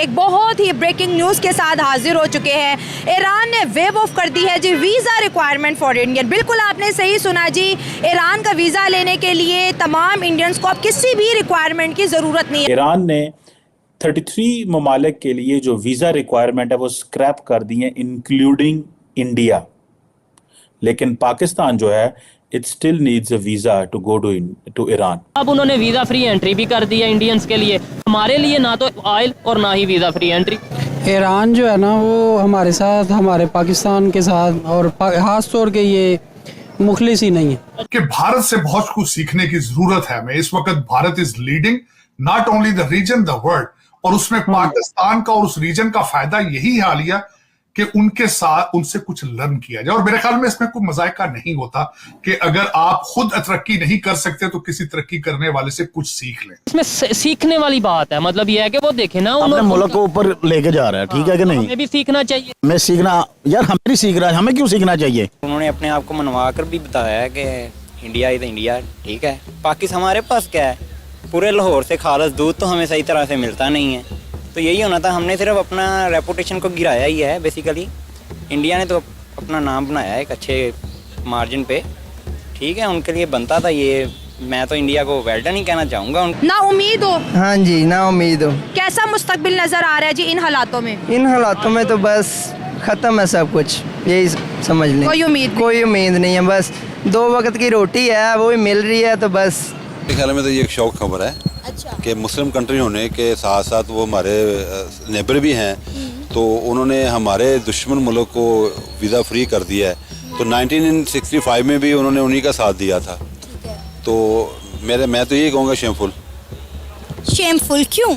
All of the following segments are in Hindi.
एक बहुत ही ब्रेकिंग न्यूज़ के साथ हाजिर हो चुके हैं। ईरान ने वेव ऑफ कर दी है जी वीज़ा रिक्वायरमेंट फॉर इंडियन। बिल्कुल आपने सही सुना जी, ईरान का वीज़ा लेने के लिए तमाम इंडियंस को अब किसी भी रिक्वायरमेंट की ज़रूरत नहीं है। ईरान ने 33 ममालिक के लिए जो वीज़ा रिक्वायरमेंट है वो स्क्रैप कर दी है, इंक्लूडिंग इंडिया। लेकिन पाकिस्तान जो है it still needs a visa to go to Iran. अब उन्होंने वीज़ा फ्री एंट्री भी कर दी है इंडियंस के लिए। हमारे लिए ना तो ऑयल और ना ही वीज़ा फ्री एंट्री। ईरान जो है ना वो हमारे साथ, हमारे पाकिस्तान के साथ और खास तौर के ये मुखलिस ही नहीं है कि भारत से बहुत कुछ सीखने की जरूरत है। मैं इस वक्त Bharat is leading not only the region the world, और उसमें पाकिस्तान का और उस रीजन का फायदा यही हाल लिया कि उनके साथ उनसे कुछ लर्न किया जाए। और मेरे ख्याल में इसमें कोई मजायका नहीं होता कि अगर आप खुद तरक्की नहीं कर सकते तो किसी तरक्की करने वाले से कुछ सीख लें। इसमें सीखने वाली बात है, मतलब ये है कि वो देखे ना अपने मुल्क को ऊपर लेके जा रहा है, ठीक है कि नहीं? हमें भी सीखना चाहिए। मैं सीखना यार, हमें नहीं सीख रहा है, हमें क्यों सीखना चाहिए? उन्होंने अपने आप को मनवा कर भी बताया है कि इंडिया इज इंडिया, ठीक है। पाकिस्तान हमारे पास क्या है, पूरे लाहौर से खालस दूध तो हमें सही तरह से मिलता नहीं है। तो यही होना था, हमने सिर्फ अपना रेपुटेशन को गिराया ही है बेसिकली। इंडिया ने तो अपना नाम बनाया है एक अच्छे मार्जिन पे, ठीक है। उनके लिए बनता था ये। मैं तो इंडिया को वेल डन ही कहना चाहूँगा। ना उम्मीद हो? हाँ जी, ना उम्मीद हो। कैसा मुस्तकबिल नजर आ रहा है जी इन हालातों में? इन हालातों में तो बस खत्म है सब कुछ, यही समझ लें। कोई उम्मीद नहीं है, बस 2 वक्त की रोटी है वो भी मिल रही है, तो बस। मेरे ख्याल में तो ये एक शौक खबर है। अच्छा। कि मुस्लिम कंट्री होने के साथ साथ वो हमारे नेबर भी हैं, तो उन्होंने हमारे दुश्मन मुल्क को वीज़ा फ्री कर दिया है। तो 1965 में भी उन्होंने उन्हीं का साथ दिया था। तो मैं तो यही कहूँगा शेमफुल। क्यों?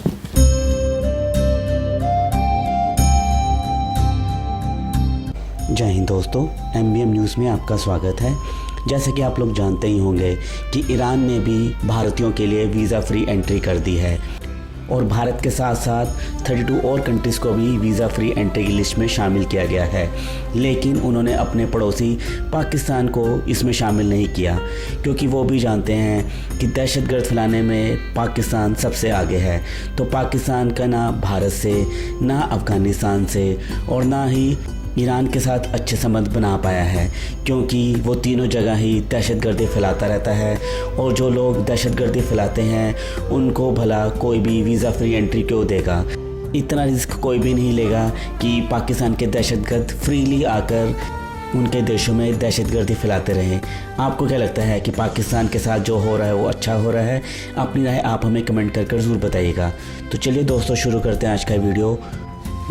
जय हिंद दोस्तों, MBM न्यूज़ में आपका स्वागत है। जैसे कि आप लोग जानते ही होंगे कि ईरान ने भी भारतीयों के लिए वीज़ा फ्री एंट्री कर दी है और भारत के साथ साथ 32 और कंट्रीज़ को भी वीज़ा फ्री एंट्री की लिस्ट में शामिल किया गया है। लेकिन उन्होंने अपने पड़ोसी पाकिस्तान को इसमें शामिल नहीं किया, क्योंकि वो भी जानते हैं कि दहशतगर्द फैलाने में पाकिस्तान सबसे आगे है। तो पाकिस्तान का ना भारत से, ना अफ़गानिस्तान से और ना ही ईरान के साथ अच्छे संबंध बना पाया है, क्योंकि वो तीनों जगह ही दहशतगर्दी फैलाता रहता है। और जो लोग दहशतगर्दी फैलाते हैं उनको भला कोई भी वीज़ा फ्री एंट्री क्यों देगा? इतना रिस्क कोई भी नहीं लेगा कि पाकिस्तान के दहशतगर्द फ्रीली आकर उनके देशों में दहशतगर्दी फैलाते रहें। आपको क्या लगता है कि पाकिस्तान के साथ जो हो रहा है वो अच्छा हो रहा है? अपनी राय आप हमें कमेंट कर ज़रूर बताइएगा। तो चलिए दोस्तों, शुरू करते हैं आज का वीडियो।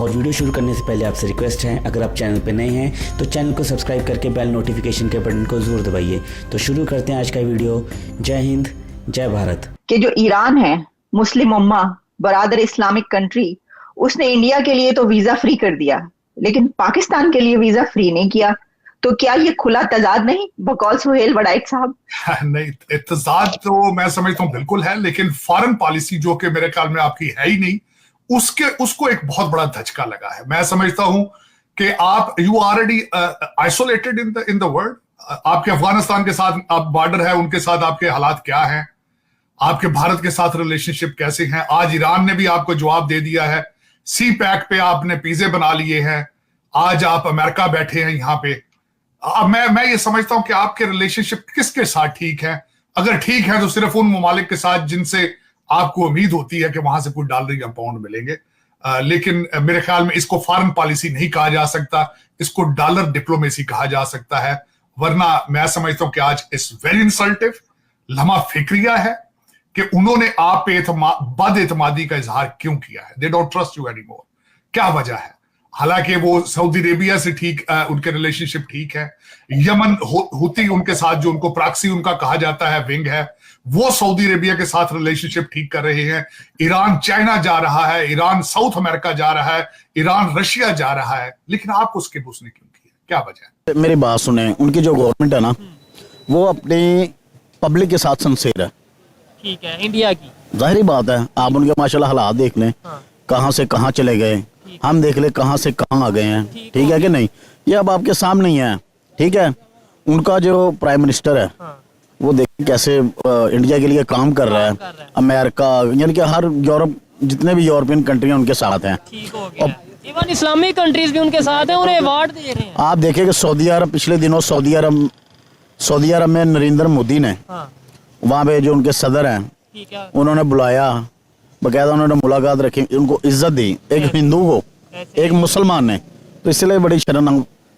और वीडियो शुरू करने से पहले आपसे रिक्वेस्ट है, अगर आप चैनल पर नए हैं तो चैनल को सब्सक्राइब करके बेल नोटिफिकेशन के बटन को ज़रूर दबाइए। तो शुरू करते हैं आज का वीडियो। जय हिंद, जय भारत। कि जो ईरान है, मुस्लिम उम्मा, बरादर इस्लामिक कंट्री, उसने इंडिया के लिए तो वीजा फ्री कर दिया, लेकिन पाकिस्तान के लिए वीजा फ्री नहीं किया। तो क्या ये खुला तजाद नहीं, बकौल सुहेल वड़ाइक साहब? नहीं, तजाद तो मैं समझता हूँ बिल्कुल है, लेकिन फॉरेन पॉलिसी जो कि मेरे ख्याल में आपकी है ही नहीं, उसको एक बहुत बड़ा धचका लगा है। मैं समझता हूं कि आप you already isolated in the world. आपके अफगानिस्तान के साथ आप बॉर्डर है, उनके साथ आपके हालात क्या हैं, आपके भारत के साथ रिलेशनशिप कैसे हैं। आज ईरान ने भी आपको जवाब दे दिया है, सी पैक पे आपने पिज़्ज़े बना लिए हैं, आज आप अमेरिका बैठे हैं यहाँ पे। अब मैं ये समझता हूं कि आपके रिलेशनशिप किसके साथ ठीक है। अगर ठीक है तो सिर्फ उन ममालिक के साथ जिनसे आपको उम्मीद होती है कि वहां से कुछ डॉलर या पाउंड मिलेंगे। लेकिन मेरे ख्याल में इसको फॉरेन पॉलिसी नहीं कहा जा सकता, इसको डॉलर डिप्लोमेसी कहा जा सकता है। वरना मैं समझता हूं कि आज इस वेरी इंसल्टिव, लम्हा फिक्रिया है कि उन्होंने आप पे बद एतमादी का इजहार क्यों किया है। They don't trust you any more. क्या वजह है? हालांकि वो सऊदी अरेबिया से ठीक, उनके रिलेशनशिप ठीक है। यमन हुती उनके साथ, जो उनको प्रॉक्सी उनका कहा जाता है, विंग है, वो सऊदी अरेबिया के साथ रिलेशनशिप ठीक कर रहे हैं। ईरान चाइना जा रहा है, ईरान साउथ अमेरिका जा रहा है, ईरान रशिया जा रहा है, लेकिन आप उसके उसने क्यों किया? क्या वजह है? मेरी बात सुने, उनकी जो गवर्नमेंट है ना, वो अपनी पब्लिक के साथ सिंसियर है। ठीक है, इंडिया की जाहिर बात है। आप उनके माशाल्लाह हालात देख लें, कहाँ से कहाँ चले गए, हम देख ले कहाँ से कहाँ आ गए हैं, ठीक है कि नहीं? ये अब आपके सामने ही है, ठीक है। उनका जो प्राइम मिनिस्टर है वो देखिए कैसे इंडिया के लिए काम कर रहा है। अमेरिका, यानी कि हर यूरोप जितने भी यूरोपियन कंट्री हैं उनके साथ हैं। ठीक हो गया। इवन इस्लामिक कंट्रीज भी उनके साथ हैं और अवार्ड दे रहे हैं। आप देखें कि सऊदी अरब पिछले दिनों सऊदी अरब में नरेंद्र मोदी ने वहाँ पे जो उनके सदर हैं ठीक है, उन्होंने बुलाया, बकायदा उन्होंने मुलाकात रखी, उनको इज्जत दी, एक हिंदू को एक मुसलमान ने, तो इसलिए बड़ी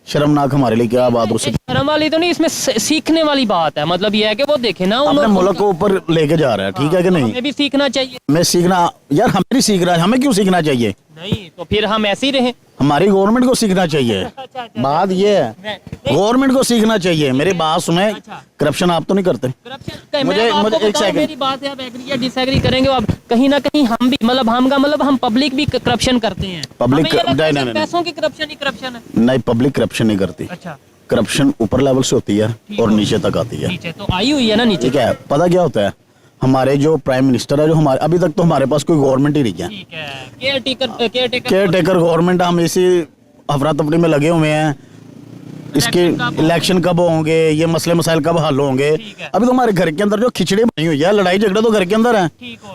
शर्मनाक हमारे लिए क्या बात हो सकती है। शर्म वाली तो नहीं, इसमें सीखने वाली बात है। मतलब ये है कि वो देखे ना अपने मुल्क को ऊपर लेके जा रहा है, ठीक है कि नहीं। हमें भी सीखना चाहिए। मैं सीखना यार, हमें नहीं सीख रहा है, हमें क्यों सीखना चाहिए? नहीं तो फिर हम ऐसे ही रहे। हमारी गवर्नमेंट को सीखना चाहिए। बात ये है गवर्नमेंट को सीखना चाहिए। मेरी बात सुने, करप्शन आप तो नहीं करते। मुझे एक सेकंड, मेरी बात है, आप एग्री या डिसएग्री करेंगे आप, कहीं ना कहीं हम भी हम पब्लिक भी करप्शन करते हैं। पब्लिक पैसों की करप्शन ही करप्शन है। नहीं, पब्लिक करप्शन नहीं करती। अच्छा, करप्शन ऊपर लेवल से होती है और नीचे तक आती है। नीचे तो आई हुई है ना, नीचे। ठीक है, पता क्या होता है, हमारे जो प्राइम मिनिस्टर है, जो हमारे अभी तक तो हमारे पास कोई गवर्नमेंट ही नहीं है। ठीक है, केयर टेकर गवर्नमेंट, हम इसी अफरा तफरी में लगे हुए हैं। इसके इलेक्शन कब होंगे, ये मसले मसाइल कब हल होंगे। अभी तो हमारे घर के अंदर जो खिचड़ी बनी हुई है, लड़ाई झगड़े तो घर के अंदर है,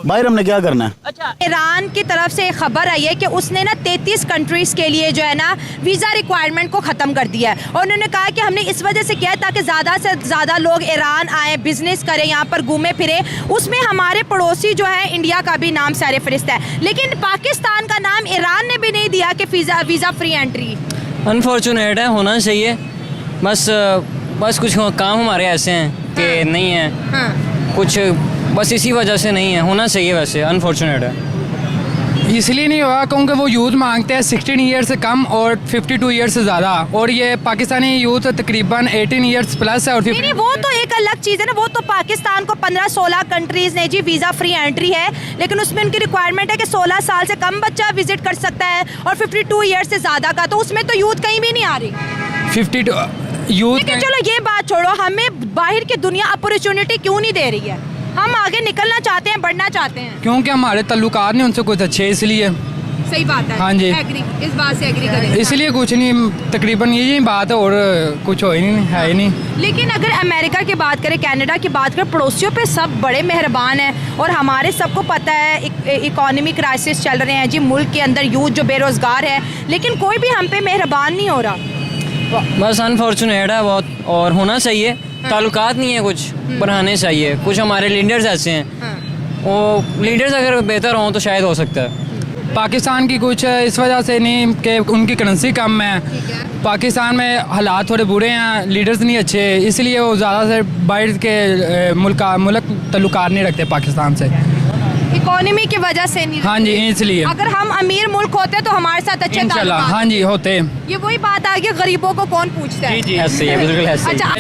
बाहर हमने क्या करना है। अच्छा, ईरान की तरफ से खबर आई है कि उसने ना 33 कंट्रीज के लिए जो है ना वीज़ा रिक्वायरमेंट को ख़त्म कर दिया है। और उन्होंने कहा कि हमने इस वजह से किया ताकि ज़्यादा से ज़्यादा लोग ईरान आए, बिजनेस करें, यहाँ पर घूमे फिरे। उसमें हमारे पड़ोसी जो है इंडिया का भी नाम सर फहरिस्त है, लेकिन पाकिस्तान का नाम ईरान ने भी नहीं दिया कि वीज़ा फ्री एंट्री। अनफॉर्चुनेट है, होना चाहिए। बस कुछ काम हमारे ऐसे हैं कि नहीं है कुछ, बस इसी वजह से नहीं है। होना चाहिए, वैसे अनफॉर्चुनेट है। इसलिए नहीं हुआ क्योंकि वो यूथ मांगते हैं 16 ईयर से कम और 52 ईयर से ज़्यादा, और ये पाकिस्तानी यूथ तकरीबन 18 ईयर्स प्लस है। और नहीं, वो तो एक अलग चीज़ है ना। वो तो पाकिस्तान को 15-16 कंट्रीज़ ने जी वीज़ा फ्री एंट्री है, लेकिन उसमें उनकी रिक्वायरमेंट है कि 16 साल से कम बच्चा विजिट कर सकता है और 52 ईयर से ज़्यादा का, तो उसमें तो यूथ कहीं भी नहीं आ रही। 52 यूथ। चलो ये बात छोड़ो, हमें बाहर की दुनिया अपॉर्चुनिटी क्यों नहीं दे रही है? हम आगे निकलना चाहते हैं, बढ़ना चाहते हैं। क्योंकि हमारे ताल्लुकात नहीं उनसे कुछ अच्छे, इसलिए। सही बात है। हाँ जी, इस बात से एग्री करेंगे। इसलिए कुछ नहीं, तकरीबन यही बात है और कुछ हो ही नहीं, है ही नहीं। लेकिन अगर अमेरिका की बात करें, कनाडा की बात करें, पड़ोसियों पे सब बड़े मेहरबान हैं। और हमारे सबको पता है इकोनॉमी क्राइसिस चल रहे हैं जी, मुल्क के अंदर यूथ जो बेरोज़गार है, लेकिन कोई भी हम पे मेहरबान नहीं हो रहा। बस अनफॉर्चुनेट है बहुत, और होना चाहिए। ताल्लुकात नहीं है, कुछ बढ़ाने चाहिए। कुछ हमारे लीडर्स ऐसे हैं, वो लीडर्स अगर बेहतर हों तो शायद हो सकता है। पाकिस्तान की कुछ इस वजह से नहीं कि उनकी करेंसी कम है, पाकिस्तान में हालात थोड़े बुरे हैं, लीडर्स नहीं अच्छे, इसलिए वो ज़्यादा से बाहर के मुल्क ताल्लुकात नहीं रखते पाकिस्तान से, इकोनॉमी की वजह से नहीं। हाँ जी, इसलिए। अगर हम अमीर मुल्क होते तो हमारे साथ अच्छे इंशाल्लाह, हाँ जी, होते। ये वही बात आ गई, गरीबों को कौन पूछता है। जी, ऐसे ही है, बिल्कुल ऐसे ही। अच्छा।